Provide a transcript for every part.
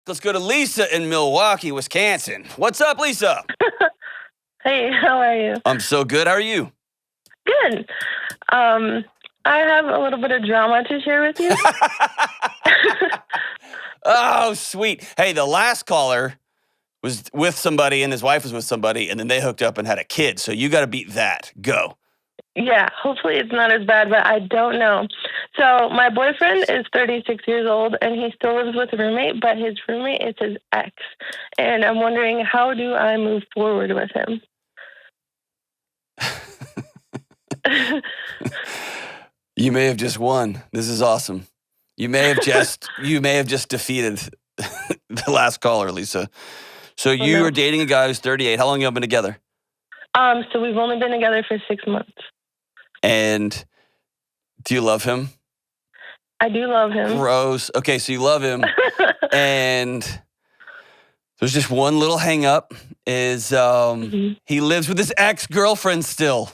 Let's go to Lisa in Milwaukee, Wisconsin. What's up, Lisa? Hey, how are you? I'm so good. How are you? Good. I have a little bit of drama to share with you. Oh, sweet. Hey, the last caller was with somebody and his wife was with somebody, and then they hooked up and had a kid. So you got to beat that. Go. Yeah, hopefully it's not as bad, but I don't know. So my boyfriend is 36 years old, and he still lives with a roommate, but his roommate is his ex. And I'm wondering, how do I move forward with him? You may have just won. This is awesome. You may have just defeated the last caller, Lisa. So you are dating a guy who's 38. How long have you been together? So we've only been together for 6 months. And do you love him? I do love him. Gross. Okay, so you love him. And there's just one little hang up is he lives with his ex-girlfriend still.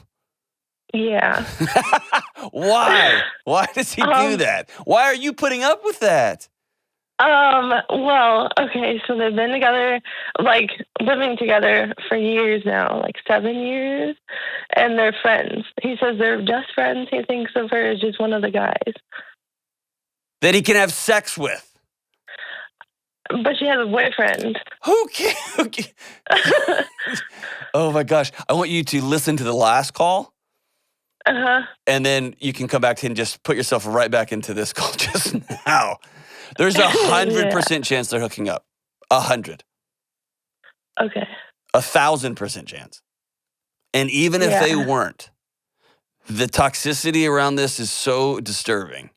Yeah. Why? Why does he do that? Why are you putting up with that? Well, okay, so they've been together, like, living together for years now, like 7 years, and they're friends. He says they're just friends. He thinks of her as just one of the guys. That he can have sex with. But she has a boyfriend. Who can? Oh, my gosh. I want you to listen to the last call. Uh-huh. And then you can come back to and just put yourself right back into this call just now. There's 100% chance they're hooking up. 100. Okay. 1,000% chance. And even if they weren't, the toxicity around this is so disturbing.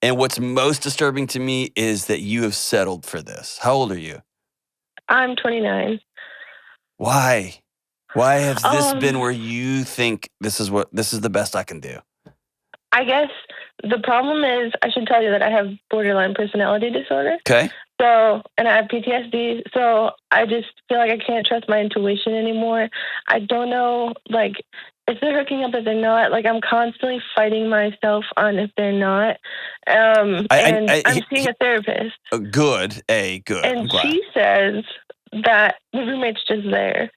And what's most disturbing to me is that you have settled for this. How old are you? I'm 29. Why? Why has this been where you think this is the best I can do? I guess the problem is, I should tell you that I have borderline personality disorder. Okay. So, and I have PTSD. So I just feel like I can't trust my intuition anymore. I don't know, like, if they're hooking up, if they're not. Like, I'm constantly fighting myself on if they're not. I'm seeing a therapist. Good. Good. And she says that the roommate's just there.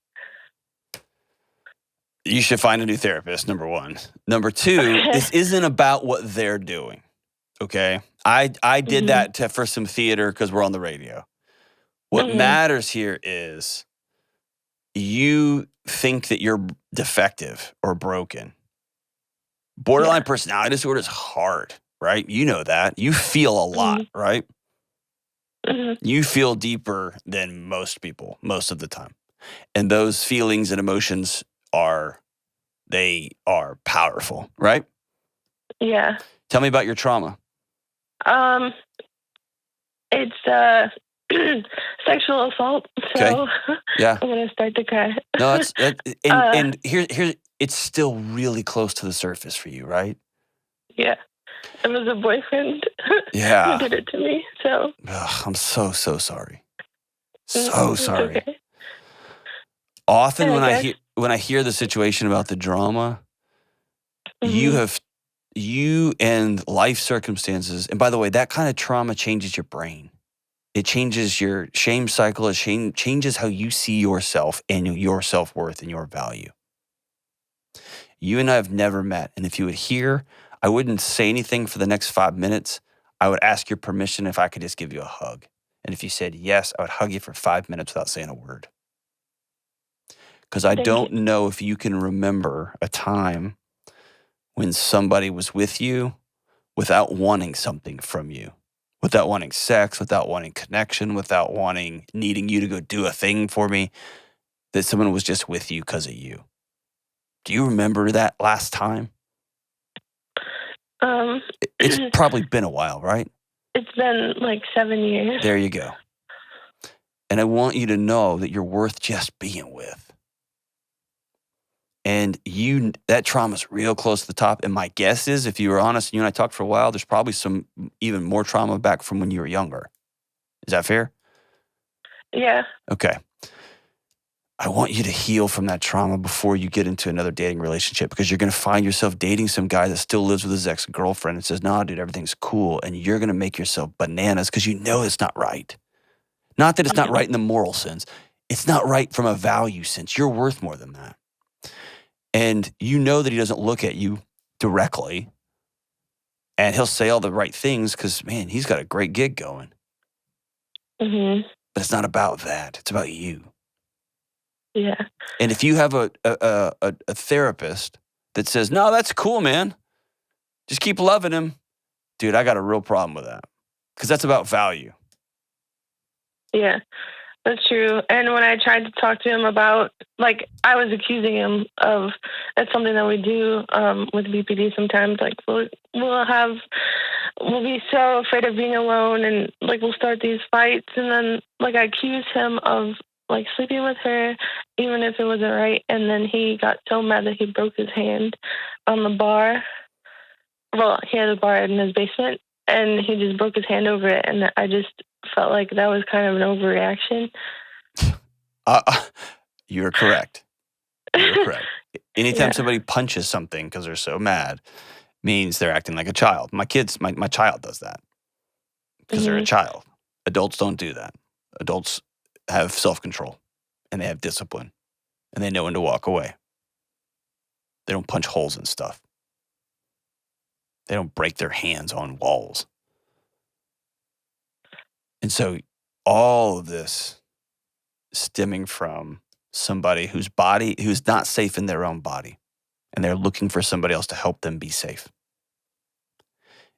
You should find a new therapist, number one. Number two, this isn't about what they're doing, okay? I did that for some theater because we're on the radio. What matters here is you think that you're defective or broken. Borderline personality disorder is hard, right? You know that. You feel a lot, right? You feel deeper than most people most of the time. And those feelings and emotions are powerful, right? Yeah. Tell me about your trauma. It's sexual assault. So I'm gonna start to cry. No, and here it's still really close to the surface for you, right? Yeah. It was a boyfriend who did it to me. So I'm so sorry. So sorry. Okay. Often when I hear the situation about the drama, you and life circumstances, and by the way, that kind of trauma changes your brain. It changes your shame cycle. It changes how you see yourself and your self-worth and your value. You and I have never met, and if you would hear, I wouldn't say anything for the next 5 minutes. I would ask your permission if I could just give you a hug. And if you said yes, I would hug you for 5 minutes without saying a word. Because I don't know if you can remember a time when somebody was with you without wanting something from you, without wanting sex, without wanting connection, without needing you to go do a thing for me, that someone was just with you because of you. Do you remember that last time? It's probably been a while, right? It's been like 7 years. There you go. And I want you to know that you're worth just being with. And that trauma's real close to the top. And my guess is, if you were honest and you and I talked for a while, there's probably some even more trauma back from when you were younger. Is that fair? Yeah. Okay. I want you to heal from that trauma before you get into another dating relationship, because you're going to find yourself dating some guy that still lives with his ex-girlfriend and says, nah, dude, everything's cool. And you're going to make yourself bananas because you know it's not right. Not that it's not right in the moral sense. It's not right from a value sense. You're worth more than that. And you know that he doesn't look at you directly, and he'll say all the right things because, man, he's got a great gig going. Mm-hmm. But it's not about that. It's about you. Yeah. And if you have a therapist that says, no, that's cool, man, just keep loving him, dude, I got a real problem with that, because that's about value. Yeah, that's true. And when I tried to talk to him about, like, I was accusing him of, that's something that we do with BPD sometimes. Like, we'll be so afraid of being alone, and like we'll start these fights, and then like I accuse him of like sleeping with her, even if it wasn't right. And then he got so mad that he broke his hand on the bar. Well, he had a bar in his basement, and he just broke his hand over it. And I just felt like that was kind of an overreaction. You're correct. You're correct. Anytime Yeah. somebody punches something because they're so mad means they're acting like a child. My child does that because they're a child. Adults don't do that. Adults have self-control, and they have discipline, and they know when to walk away. They don't punch holes in stuff. They don't break their hands on walls. And so all of this stemming from somebody who's not safe in their own body, and they're looking for somebody else to help them be safe.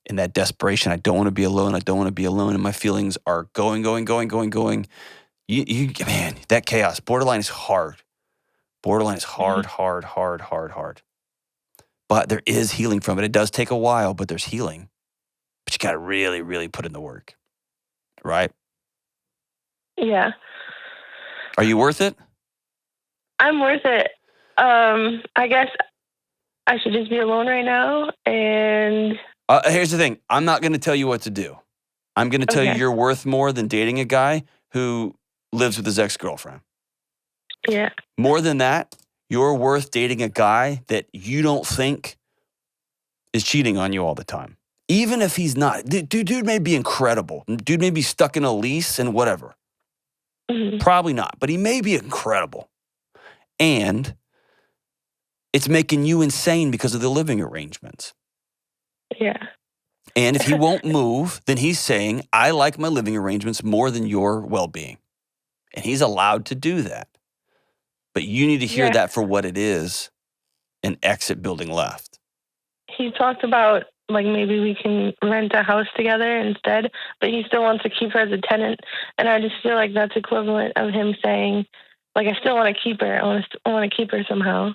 In that desperation, I don't want to be alone. I don't want to be alone. And my feelings are going. Man, that chaos. Borderline is hard. Borderline is hard. But there is healing from it. It does take a while, but there's healing. But you got to really, really put in the work. Right? Yeah. Are you worth it? I'm worth it. I guess I should just be alone right now. And here's the thing. I'm not going to tell you what to do. I'm going to tell you you're worth more than dating a guy who lives with his ex-girlfriend. Yeah. More than that, you're worth dating a guy that you don't think is cheating on you all the time. Even if he's not. Dude may be incredible. Dude may be stuck in a lease and whatever. Mm-hmm. Probably not, but he may be incredible. And it's making you insane because of the living arrangements. Yeah. And if he won't move, then he's saying, I like my living arrangements more than your well-being. And he's allowed to do that. But you need to hear that for what it is and exit building left. He talked about, like, maybe we can rent a house together instead, but he still wants to keep her as a tenant. And I just feel like that's equivalent of him saying, like, I still want to keep her. I want to keep her somehow.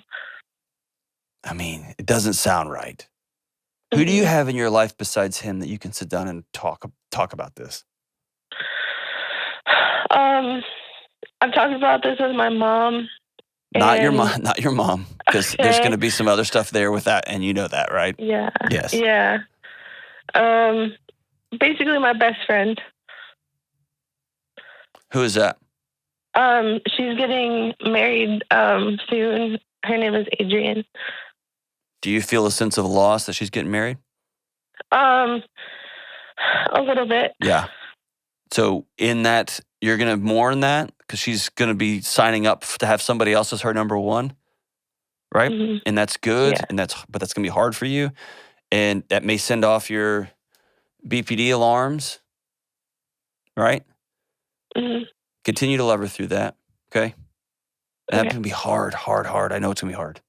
I mean, it doesn't sound right. Who do you have in your life besides him that you can sit down and talk about this? I've talked about this with my mom. Not your mom, because there's going to be some other stuff there with that, and you know that, right? Yeah. Yes. Yeah. Basically my best friend. Who is that? She's getting married soon. Her name is Adrienne. Do you feel a sense of loss that she's getting married? A little bit. Yeah. So in that, you're going to mourn that because she's going to be signing up to have somebody else as her number one, right? Mm-hmm. And that's good, Yeah. but that's going to be hard for you, and that may send off your BPD alarms, right? Mm-hmm. Continue to love her through that, okay? And that's going to be hard. I know it's going to be hard.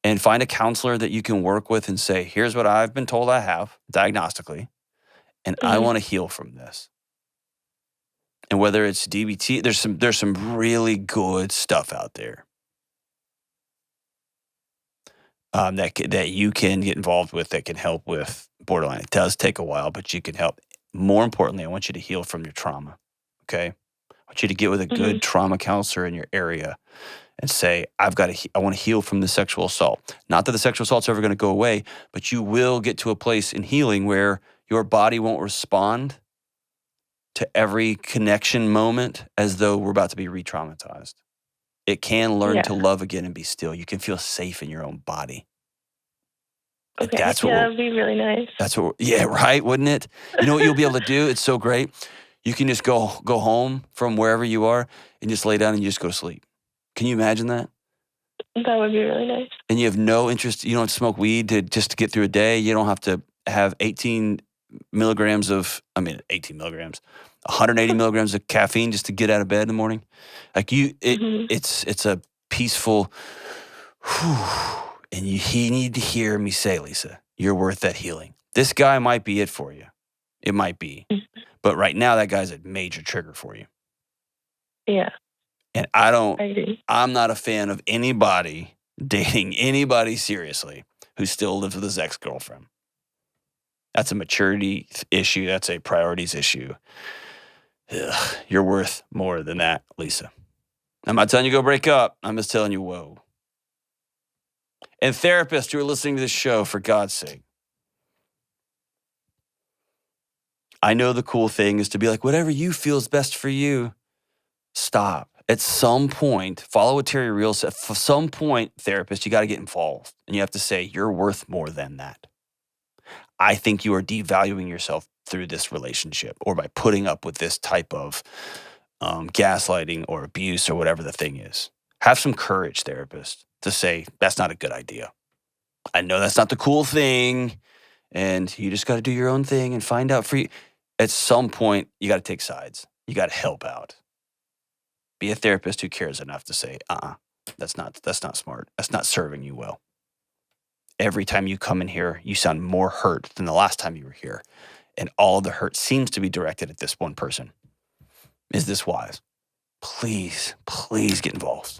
And find a counselor that you can work with and say, here's what I've been told I have diagnostically, and I want to heal from this. And whether it's DBT, there's some really good stuff out there that you can get involved with that can help with borderline. It does take a while, but you can help. More importantly, I want you to heal from your trauma, okay? I want you to get with a good trauma counselor in your area and say, I want to heal from the sexual assault. Not that the sexual assault's ever going to go away, but you will get to a place in healing where your body won't respond to every connection moment as though we're about to be re-traumatized. It can learn to Yeah. love again and be still. You can feel safe in your own body. And Okay. that's what Yeah, we're, that'd be really nice. yeah, right, wouldn't it? You know what you'll be able to do? It's so great. You can just go home from wherever you are and just lay down and you just go to sleep. Can you imagine that? That would be really nice. And you have no interest, you don't smoke weed just to get through a day. You don't have to have 18 milligrams 18 milligrams, 180 milligrams of caffeine just to get out of bed in the morning. Like Hmm. it's a peaceful, and he need to hear me say, Lisa, you're worth that healing. This guy might be it for you. It might be. But right now, that guy's a major trigger for you. Yeah, And I agree. I'm not a fan of anybody dating anybody seriously who still lives with his ex-girlfriend. That's a maturity issue. That's a priorities issue. Ugh, you're worth more than that, Lisa. I'm not telling you go break up. I'm just telling you, whoa. And therapists who are listening to this show, for God's sake, I know the cool thing is to be like, whatever you feel is best for you. Stop. At some point, follow what Terry Real said. For some point, therapist, you got to get involved. And you have to say, you're worth more than that. I think you are devaluing yourself through this relationship or by putting up with this type of gaslighting or abuse or whatever the thing is. Have some courage, therapist, to say, that's not a good idea. I know that's not the cool thing. And you just got to do your own thing and find out for you. At some point, you got to take sides. You got to help out. Be a therapist who cares enough to say, that's not smart. That's not serving you well. Every time you come in here, you sound more hurt than the last time you were here. And all the hurt seems to be directed at this one person. Is this wise? Please, please get involved.